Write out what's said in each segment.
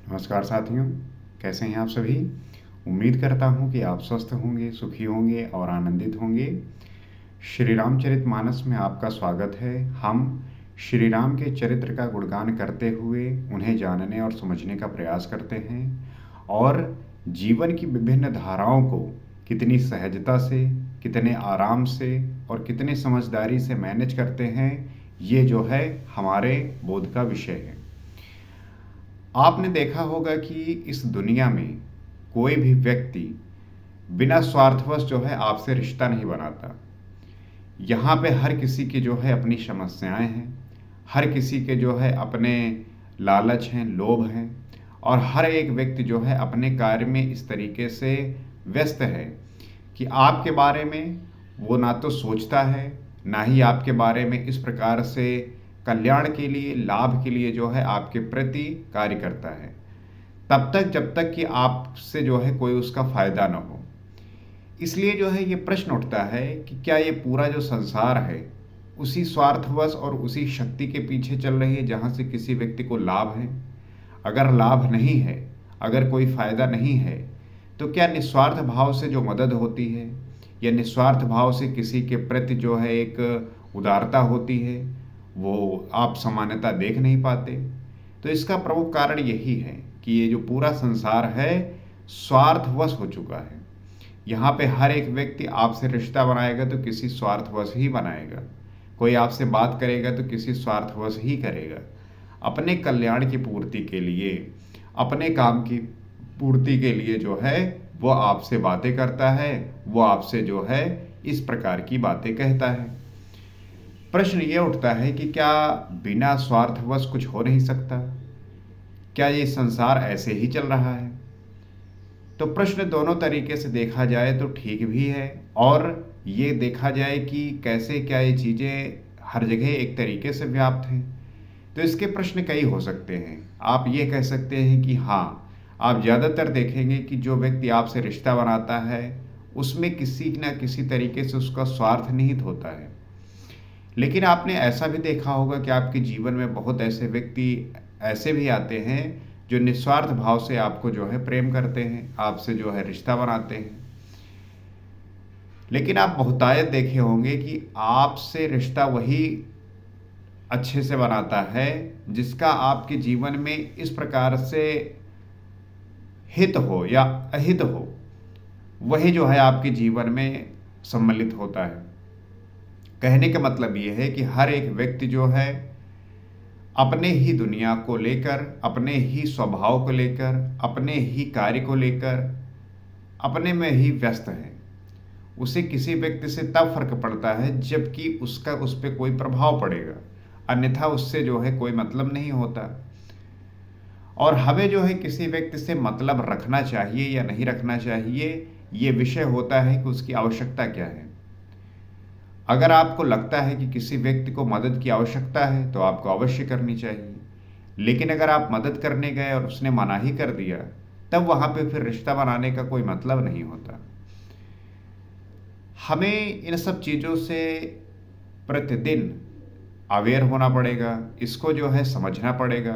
नमस्कार साथियों, कैसे हैं आप सभी। उम्मीद करता हूं कि आप स्वस्थ होंगे, सुखी होंगे और आनंदित होंगे। श्री रामचरितमानस में आपका स्वागत है। हम श्री राम के चरित्र का गुणगान करते हुए उन्हें जानने और समझने का प्रयास करते हैं और जीवन की विभिन्न धाराओं को कितनी सहजता से, कितने आराम से और कितने समझदारी से मैनेज करते हैं, ये जो है हमारे बोध का विषय है। आपने देखा होगा कि इस दुनिया में कोई भी व्यक्ति बिना स्वार्थवश जो है आपसे रिश्ता नहीं बनाता। यहाँ पे हर किसी की जो है अपनी समस्याएं हैं, हर किसी के जो है अपने लालच हैं, लोभ हैं और हर एक व्यक्ति जो है अपने कार्य में इस तरीके से व्यस्त है कि आपके बारे में वो ना तो सोचता है, ना ही आपके बारे में इस प्रकार से कल्याण के लिए, लाभ के लिए जो है आपके प्रति कार्य करता है, तब तक जब तक कि आपसे जो है कोई उसका फायदा ना हो। इसलिए जो है ये प्रश्न उठता है कि क्या ये पूरा जो संसार है उसी स्वार्थवश और उसी शक्ति के पीछे चल रही है जहाँ से किसी व्यक्ति को लाभ है। अगर लाभ नहीं है, अगर कोई फायदा नहीं है, तो क्या निस्वार्थ भाव से जो मदद होती है या निस्वार्थ भाव से किसी के प्रति जो है एक उदारता होती है, वो आप सामान्यतः देख नहीं पाते। तो इसका प्रमुख कारण यही है कि ये जो पूरा संसार है स्वार्थवश हो चुका है। यहाँ पे हर एक व्यक्ति आपसे रिश्ता बनाएगा तो किसी स्वार्थवश ही बनाएगा, कोई आपसे बात करेगा तो किसी स्वार्थवश ही करेगा। अपने कल्याण की पूर्ति के लिए, अपने काम की पूर्ति के लिए जो है वो आपसे बातें करता है, वो आपसे जो है इस प्रकार की बातें कहता है। प्रश्न ये उठता है कि क्या बिना स्वार्थवश कुछ हो नहीं सकता? क्या ये संसार ऐसे ही चल रहा है? तो प्रश्न दोनों तरीके से देखा जाए तो ठीक भी है और ये देखा जाए कि कैसे क्या ये चीज़ें हर जगह एक तरीके से व्याप्त हैं। तो इसके प्रश्न कई हो सकते हैं। आप ये कह सकते हैं कि हाँ, आप ज़्यादातर देखेंगे कि जो व्यक्ति आपसे रिश्ता बनाता है उसमें किसी न किसी तरीके से उसका स्वार्थ निहित होता है। लेकिन आपने ऐसा भी देखा होगा कि आपके जीवन में बहुत ऐसे व्यक्ति ऐसे भी आते हैं जो निस्वार्थ भाव से आपको जो है प्रेम करते हैं, आपसे जो है रिश्ता बनाते हैं। लेकिन आप बहुतायत देखे होंगे कि आपसे रिश्ता वही अच्छे से बनाता है जिसका आपके जीवन में इस प्रकार से हित हो या अहित हो, वही जो है आपके जीवन में सम्मिलित होता है। कहने का मतलब ये है कि हर एक व्यक्ति जो है अपने ही दुनिया को लेकर, अपने ही स्वभाव को लेकर, अपने ही कार्य को लेकर अपने में ही व्यस्त है। उसे किसी व्यक्ति से तब फर्क पड़ता है जबकि उसका उस पर कोई प्रभाव पड़ेगा, अन्यथा उससे जो है कोई मतलब नहीं होता। और हमें जो है किसी व्यक्ति से मतलब रखना चाहिए या नहीं रखना चाहिए, ये विषय होता है कि उसकी आवश्यकता क्या है। अगर आपको लगता है कि किसी व्यक्ति को मदद की आवश्यकता है तो आपको अवश्य करनी चाहिए। लेकिन अगर आप मदद करने गए और उसने मना ही कर दिया, तब वहाँ पे फिर रिश्ता बनाने का कोई मतलब नहीं होता। हमें इन सब चीज़ों से प्रतिदिन अवेयर होना पड़ेगा, इसको जो है समझना पड़ेगा,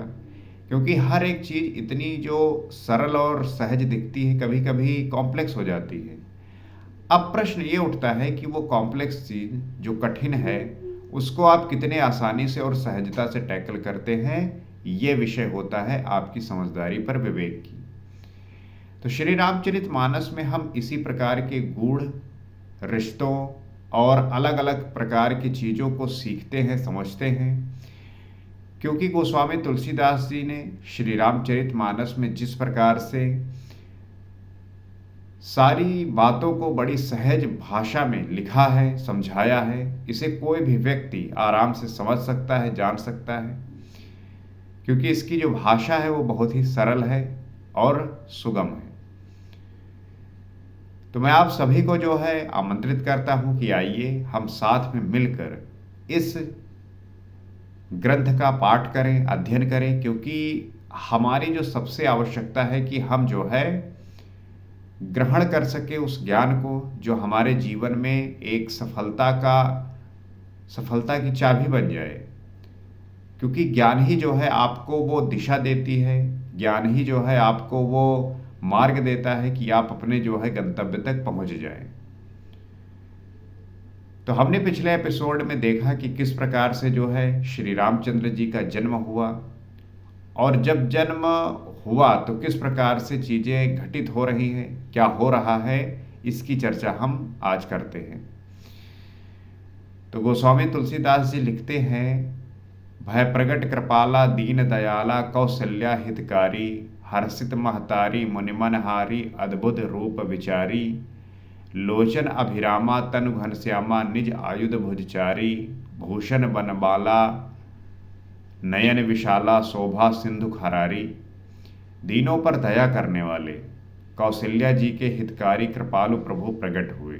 क्योंकि हर एक चीज़ इतनी जो सरल और सहज दिखती है कभी कभी कॉम्प्लेक्स हो जाती है। अब प्रश्न ये उठता है कि वो कॉम्प्लेक्स चीज़ जो कठिन है उसको आप कितने आसानी से और सहजता से टैकल करते हैं, ये विषय होता है आपकी समझदारी पर विवेक की। तो श्री रामचरितमानस में हम इसी प्रकार के गूढ़ रिश्तों और अलग अलग प्रकार की चीज़ों को सीखते हैं, समझते हैं, क्योंकि गोस्वामी तुलसीदास जी ने श्री रामचरितमानस में जिस प्रकार से सारी बातों को बड़ी सहज भाषा में लिखा है, समझाया है, इसे कोई भी व्यक्ति आराम से समझ सकता है, जान सकता है, क्योंकि इसकी जो भाषा है वो बहुत ही सरल है और सुगम है। तो मैं आप सभी को जो है आमंत्रित करता हूं कि आइए हम साथ में मिलकर इस ग्रंथ का पाठ करें, अध्ययन करें, क्योंकि हमारी जो सबसे आवश्यकता है कि हम जो है ग्रहण कर सके उस ज्ञान को जो हमारे जीवन में एक सफलता की चाबी बन जाए। क्योंकि ज्ञान ही जो है आपको वो दिशा देती है ज्ञान ही जो है आपको वो मार्ग देता है कि आप अपने जो है गंतव्य तक पहुंच जाएं। तो हमने पिछले एपिसोड में देखा कि किस प्रकार से जो है श्री रामचंद्र जी का जन्म हुआ, और जब जन्म हुआ तो किस प्रकार से चीजें घटित हो रही हैं, क्या हो रहा है, इसकी चर्चा हम आज करते हैं। तो गोस्वामी तुलसीदास जी लिखते हैं, भय प्रगट कृपाला दीन दयाला कौशल्या हितकारी, हर्षित महतारी मुनिमनहारी अद्भुत रूप विचारी, लोचन अभिरामा तनु घनश्यामा निज आयुध भुजचारी, भूषण बनबाला नयन विशाला शोभा सिंधु खरारी। दीनों पर दया करने वाले कौशल्या जी के हितकारी कृपालु प्रभु प्रकट हुए।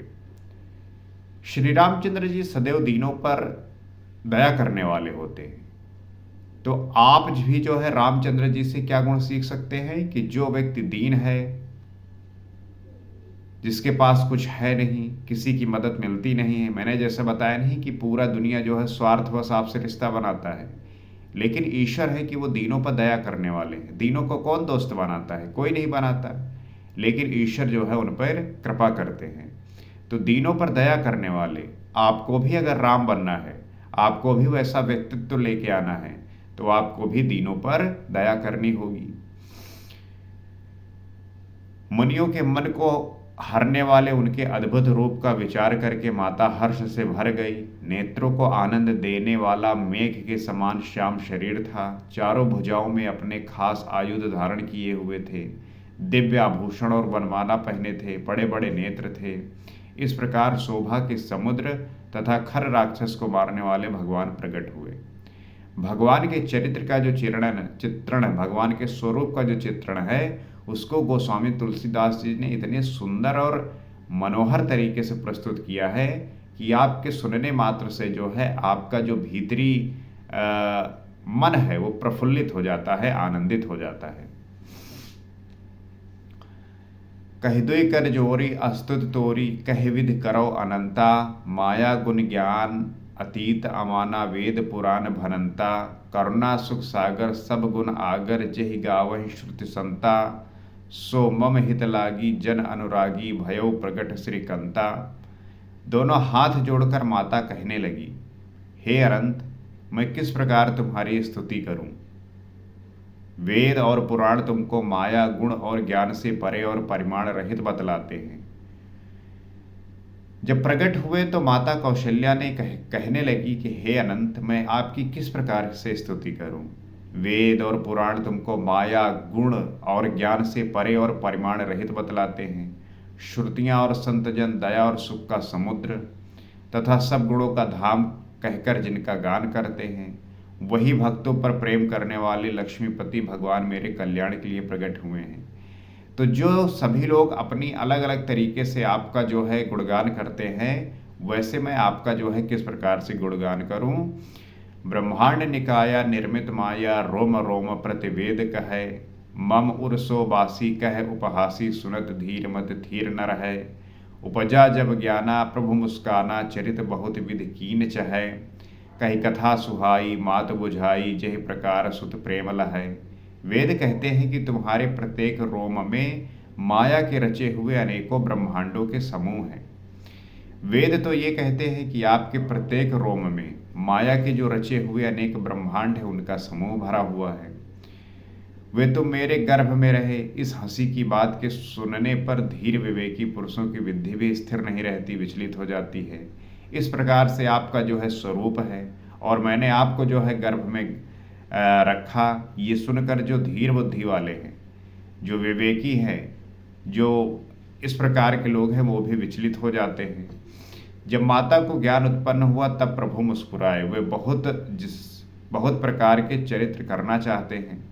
श्री रामचंद्र जी सदैव दीनों पर दया करने वाले होते हैं। तो आप भी जो है रामचंद्र जी से क्या गुण सीख सकते हैं कि जो व्यक्ति दीन है, जिसके पास कुछ है नहीं, किसी की मदद मिलती नहीं है, मैंने जैसे बताया नहीं कि पूरा दुनिया जो है स्वार्थवश आपसे रिश्ता बनाता है, लेकिन ईश्वर है कि वो दीनों पर दया करने वाले हैं। दीनों को कौन दोस्त बनाता है? कोई नहीं बनाता, लेकिन ईश्वर जो है उन पर कृपा करते हैं। तो दीनों पर दया करने वाले, आपको भी अगर राम बनना है, आपको भी वैसा व्यक्तित्व लेके आना है, तो आपको भी दीनों पर दया करनी होगी। मुनियों के मन को हरने वाले उनके अद्भुत रूप का विचार करके माता हर्ष से भर गई। नेत्रों को आनंद देने वाला मेघ के समान श्याम शरीर था। चारों भुजाओं में अपने खास आयुध धारण किए हुए थे। दिव्य आभूषण और वनमाला पहने थे। बड़े बड़े नेत्र थे। इस प्रकार शोभा के समुद्र तथा खर राक्षस को मारने वाले भगवान प्रकट हुए। भगवान के चरित्र का जो चित्रण भगवान के स्वरूप का जो चित्रण है, उसको गोस्वामी तुलसीदास जी ने इतने सुंदर और मनोहर तरीके से प्रस्तुत किया है कि आपके सुनने मात्र से जो है आपका जो भीतरी मन है वो प्रफुल्लित हो जाता है, आनंदित हो जाता है। कह दुई कर जोरी अस्तुत तोरी, कह विधि करो अनंता, माया गुण ज्ञान अतीत अमाना वेद पुराण भनंता, करुणा सुख सागर सब गुण आगर, जहि गावहि श्रुति संता, सो मम हित लागी जन अनुरागी, भयो प्रगट श्रीकंता। दोनों हाथ जोड़कर माता कहने लगी, हे अनंत, मैं किस प्रकार तुम्हारी स्तुति करूं। वेद और पुराण तुमको माया गुण और ज्ञान से परे और परिमाण रहित बतलाते हैं। जब प्रकट हुए तो माता कौशल्या ने कहने लगी कि हे अनंत, मैं आपकी किस प्रकार से स्तुति करूं। वेद और पुराण तुमको माया गुण और ज्ञान से परे और परिमाण रहित बतलाते हैं। श्रुतियां और संतजन दया और सुख का समुद्र तथा सब गुणों का धाम कहकर जिनका गान करते हैं, वही भक्तों पर प्रेम करने वाले लक्ष्मीपति भगवान मेरे कल्याण के लिए प्रकट हुए हैं। तो जो सभी लोग अपनी अलग अलग तरीके से आपका जो है गुणगान करते हैं, वैसे मैं आपका जो है किस प्रकार से गुणगान करूं। ब्रह्मांड निकाया निर्मित माया, रोम रोम प्रतिवेद कहे, मम उर्सो बासी कह उपहासी, सुनत धीर मत धीर न रहे। उपजा जब ज्ञाना प्रभु मुस्काना, चरित बहुत विधि कीन चहै, कही कथा सुहाई मात बुझाई, जहि प्रकार सुत प्रेम लहै। वेद कहते हैं कि तुम्हारे प्रत्येक रोम में माया के रचे हुए अनेकों ब्रह्मांडों के समूह हैं। वेद तो ये कहते हैं कि आपके प्रत्येक रोम में माया के जो रचे हुए अनेक ब्रह्मांड है, उनका समूह भरा हुआ है। वे तो मेरे गर्भ में रहे। इस हंसी की बात के सुनने पर धीर विवेकी पुरुषों की बुद्धि भी स्थिर नहीं रहती, विचलित हो जाती है। इस प्रकार से आपका जो है स्वरूप है, और मैंने आपको जो है गर्भ में रखा। ये सुनकर जो धीर बुद्धि वाले हैं, जो विवेकी हैं, जो इस प्रकार के लोग हैं, वो भी विचलित हो जाते हैं। जब माता को ज्ञान उत्पन्न हुआ तब प्रभु मुस्कुराए। वे बहुत प्रकार के चरित्र करना चाहते हैं।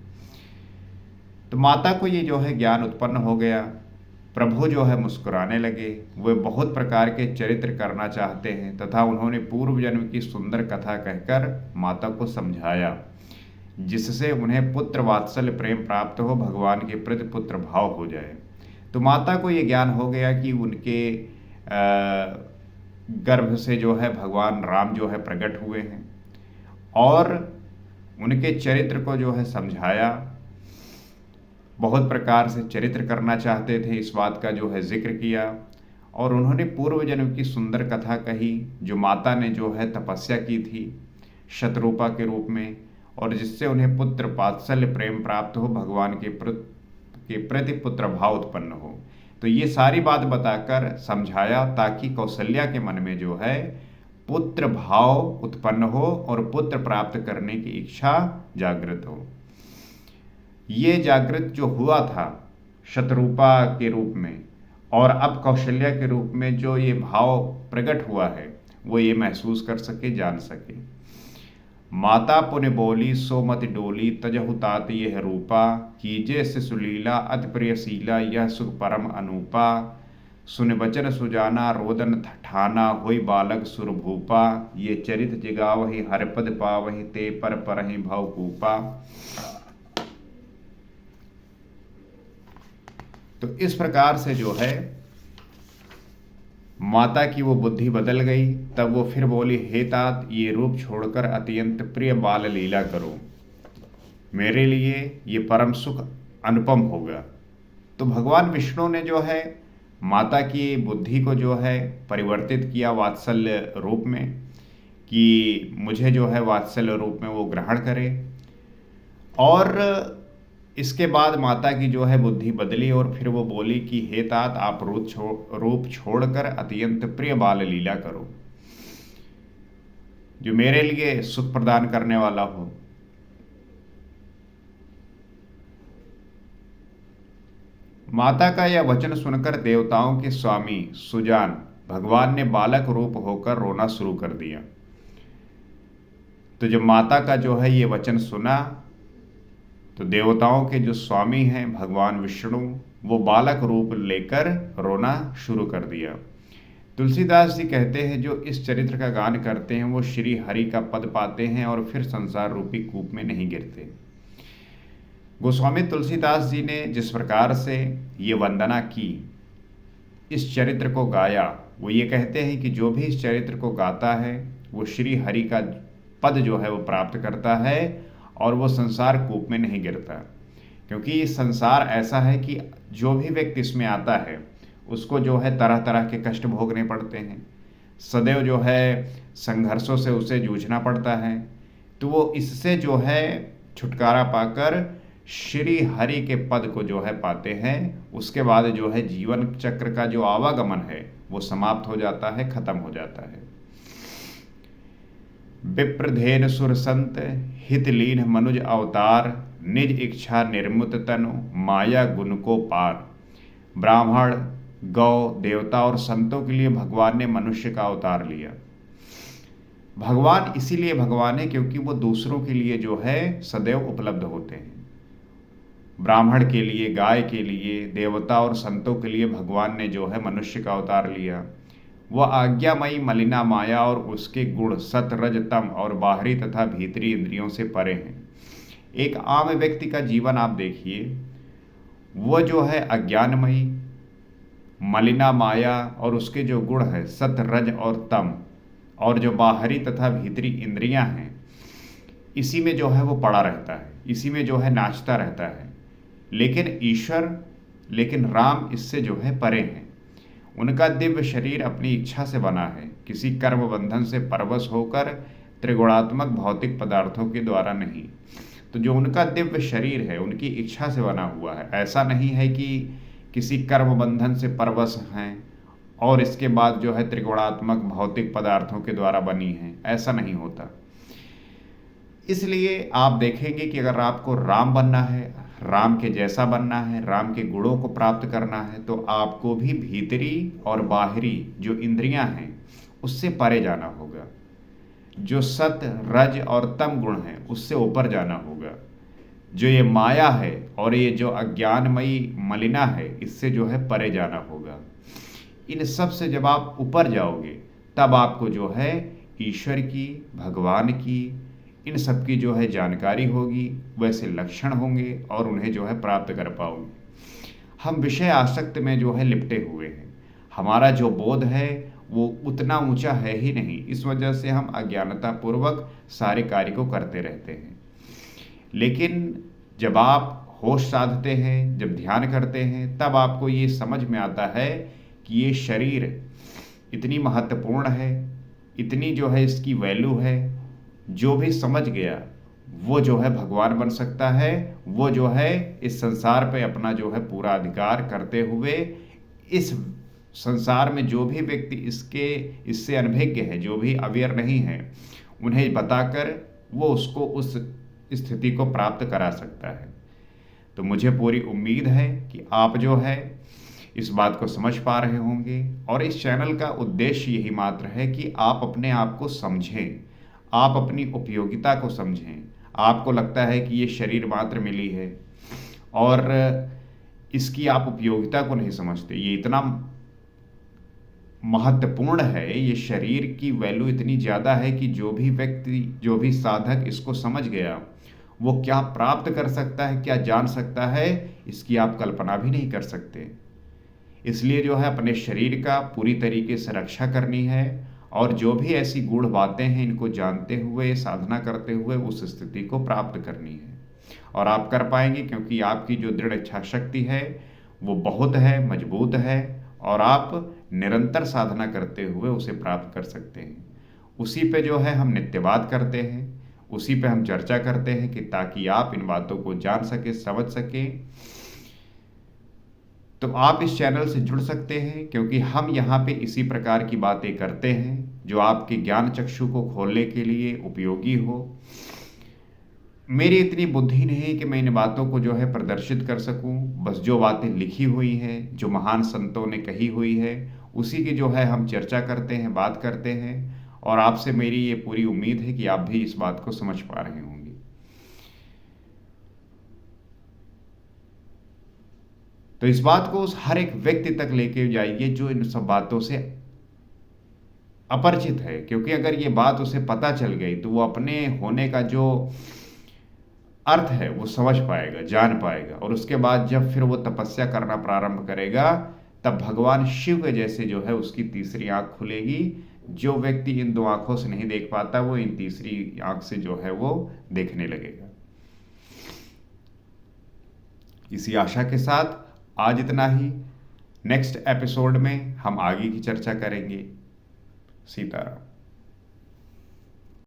तो माता को ये जो है ज्ञान उत्पन्न हो गया, प्रभु जो है मुस्कुराने लगे। वे बहुत प्रकार के चरित्र करना चाहते हैं तथा उन्होंने पूर्व जन्म की सुंदर कथा कहकर माता को समझाया, जिससे उन्हें पुत्र वात्सल्य प्रेम प्राप्त हो, भगवान के प्रति पुत्र भाव हो जाए। तो माता को ये ज्ञान हो गया कि उनके गर्भ से जो है भगवान राम जो है प्रकट हुए हैं, और उनके चरित्र को जो है समझाया। बहुत प्रकार से चरित्र करना चाहते थे, इस बात का जो है जिक्र किया। और उन्होंने पूर्व जन्म की सुंदर कथा कही, जो माता ने जो है तपस्या की थी शतरूपा के रूप में, और जिससे उन्हें पुत्र वात्सल्य प्रेम प्राप्त हो, भगवान के प्रति पुत्र भाव उत्पन्न हो। तो ये सारी बात बताकर समझाया ताकि कौशल्या के मन में जो है पुत्र भाव उत्पन्न हो और पुत्र प्राप्त करने की इच्छा जागृत हो। ये जागृत जो हुआ था शतरूपा के रूप में, और अब कौशल्या के रूप में जो ये भाव प्रकट हुआ है, वो ये महसूस कर सके, जान सके। माता पुण्य बोली सो मत डोली, तजहु तात यह रूपा, कीजे से सुलीला अति प्रियशीला, यह सुख परम अनूपा। सुन बचन सुजाना रोदन ठाना, होई बालक सुरभूपा, ये चरित जिगावहि हरपद पावहि, ते पर परहि भव कूपा। तो इस प्रकार से जो है माता की वो बुद्धि बदल गई। तब वो फिर बोली, हे तात, ये रूप छोड़कर अत्यंत प्रिय बाल लीला करो, मेरे लिए ये परम सुख अनुपम होगा। तो भगवान विष्णु ने जो है माता की बुद्धि को जो है परिवर्तित किया वात्सल्य रूप में, कि मुझे जो है वात्सल्य रूप में वो ग्रहण करे। और इसके बाद माता की जो है बुद्धि बदली और फिर वो बोली कि हे तात, आप रूप छोड़कर अत्यंत प्रिय बाल लीला करो, जो मेरे लिए सुख प्रदान करने वाला हो। माता का यह वचन सुनकर देवताओं के स्वामी सुजान भगवान ने बालक रूप होकर रोना शुरू कर दिया। तो जब माता का जो है ये वचन सुना, तो देवताओं के जो स्वामी हैं भगवान विष्णु, वो बालक रूप लेकर रोना शुरू कर दिया। तुलसीदास जी कहते हैं, जो इस चरित्र का गान करते हैं वो श्री हरि का पद पाते हैं और फिर संसार रूपी कूप में नहीं गिरते। गोस्वामी तुलसीदास जी ने जिस प्रकार से ये वंदना की, इस चरित्र को गाया, वो ये कहते हैं कि जो भी इस चरित्र को गाता है वो श्री हरि का पद जो है वो प्राप्त करता है और वो संसार कूप में नहीं गिरता। क्योंकि संसार ऐसा है कि जो भी व्यक्ति इसमें आता है उसको जो है तरह तरह के कष्ट भोगने पड़ते हैं, सदैव जो है संघर्षों से उसे जूझना पड़ता है। तो वो इससे जो है छुटकारा पाकर श्री हरि के पद को जो है पाते हैं। उसके बाद जो है जीवन चक्र का जो आवागमन है वो समाप्त हो जाता है, खत्म हो जाता है। विप्रधेन सुर संत हित लीन मनुज अवतार, निज इच्छा निर्मुत तनु माया गुण को पार। ब्राह्मण, गौ, देवता और संतों के लिए भगवान ने मनुष्य का अवतार लिया। भगवान इसीलिए भगवान है क्योंकि वो दूसरों के लिए जो है सदैव उपलब्ध होते हैं। ब्राह्मण के लिए, गाय के लिए, देवता और संतों के लिए भगवान ने जो है मनुष्य का अवतार लिया। वह आज्ञामयी मलिना माया और उसके गुण सत रज तम और बाहरी तथा भीतरी इंद्रियों से परे हैं। एक आम व्यक्ति का जीवन आप देखिए, वह जो है अज्ञानमयी मलिना माया और उसके जो गुण है सत रज और तम, और जो बाहरी तथा भीतरी इंद्रियां हैं, इसी में जो है वो पड़ा रहता है, इसी में जो है नाचता रहता है। लेकिन राम इससे जो है परे हैं। उनका दिव्य शरीर अपनी इच्छा से बना है, किसी कर्म बंधन से परवश होकर त्रिगुणात्मक भौतिक पदार्थों के द्वारा नहीं। तो जो उनका दिव्य शरीर है उनकी इच्छा से बना हुआ है। ऐसा नहीं है कि किसी कर्म बंधन से परवश हैं और इसके बाद जो है त्रिगुणात्मक भौतिक पदार्थों के द्वारा बनी है, ऐसा नहीं होता। इसलिए आप देखेंगे कि अगर आपको राम बनना है, राम के जैसा बनना है, राम के गुणों को प्राप्त करना है, तो आपको भी भीतरी और बाहरी जो इंद्रियां हैं उससे परे जाना होगा। जो सत रज और तम गुण है उससे ऊपर जाना होगा। जो ये माया है और ये जो अज्ञानमयी मलिना है, इससे जो है परे जाना होगा। इन सब से जब आप ऊपर जाओगे तब आपको जो है ईश्वर की, भगवान की, इन सब की जो है जानकारी होगी, वैसे लक्षण होंगे और उन्हें जो है प्राप्त कर पाओगे। हम विषय आसक्त में जो है लिपटे हुए हैं, हमारा जो बोध है वो उतना ऊंचा है ही नहीं। इस वजह से हम अज्ञानता पूर्वक सारे कार्य को करते रहते हैं। लेकिन जब आप होश साधते हैं, जब ध्यान करते हैं, तब आपको ये समझ में आता है कि ये शरीर इतनी महत्वपूर्ण है, इतनी जो है इसकी वैल्यू है। जो भी समझ गया वो जो है भगवान बन सकता है, वो जो है इस संसार पे अपना जो है पूरा अधिकार करते हुए इस संसार में जो भी व्यक्ति इससे अनभिज्ञ है, जो भी अवेयर नहीं है, उन्हें बताकर वो उसको उस स्थिति को प्राप्त करा सकता है। तो मुझे पूरी उम्मीद है कि आप जो है इस बात को समझ पा रहे होंगे, और इस चैनल का उद्देश्य यही मात्र है कि आप अपने आप को समझें, आप अपनी उपयोगिता को समझें। आपको लगता है कि ये शरीर मात्र मिली है और इसकी आप उपयोगिता को नहीं समझते। ये इतना महत्वपूर्ण है, ये शरीर की वैल्यू इतनी ज़्यादा है कि जो भी व्यक्ति, जो भी साधक इसको समझ गया, वो क्या प्राप्त कर सकता है, क्या जान सकता है, इसकी आप कल्पना भी नहीं कर सकते। इसलिए जो है अपने शरीर का पूरी तरीके से रक्षा करनी है, और जो भी ऐसी गूढ़ बातें हैं इनको जानते हुए, साधना करते हुए उस स्थिति को प्राप्त करनी है। और आप कर पाएंगे, क्योंकि आपकी जो दृढ़ इच्छा शक्ति है वो बहुत है, मजबूत है, और आप निरंतर साधना करते हुए उसे प्राप्त कर सकते हैं। उसी पे जो है हम नित्यवाद करते हैं, उसी पे हम चर्चा करते हैं कि ताकि आप इन बातों को जान सके, समझ सकें। तो आप इस चैनल से जुड़ सकते हैं, क्योंकि हम यहाँ पे इसी प्रकार की बातें करते हैं जो आपके ज्ञान चक्षु को खोलने के लिए उपयोगी हो। मेरी इतनी बुद्धि नहीं है कि मैं इन बातों को जो है प्रदर्शित कर सकूं। बस जो बातें लिखी हुई हैं, जो महान संतों ने कही हुई है, उसी की जो है हम चर्चा करते हैं, बात करते हैं। और आपसे मेरी ये पूरी उम्मीद है कि आप भी इस बात को समझ पा रहे होंगे। तो इस बात को उस हर एक व्यक्ति तक लेके जाइए जो इन सब बातों से अपरिचित है, क्योंकि अगर ये बात उसे पता चल गई तो वो अपने होने का जो अर्थ है वो समझ पाएगा, जान पाएगा। और उसके बाद जब फिर वो तपस्या करना प्रारंभ करेगा, तब भगवान शिव के जैसे जो है उसकी तीसरी आंख खुलेगी। जो व्यक्ति इन दो आंखों से नहीं देख पाता, वो इन तीसरी आंख से जो है वो देखने लगेगा। इसी आशा के साथ आज इतना ही। नेक्स्ट एपिसोड में हम आगे की चर्चा करेंगे। सीताराम।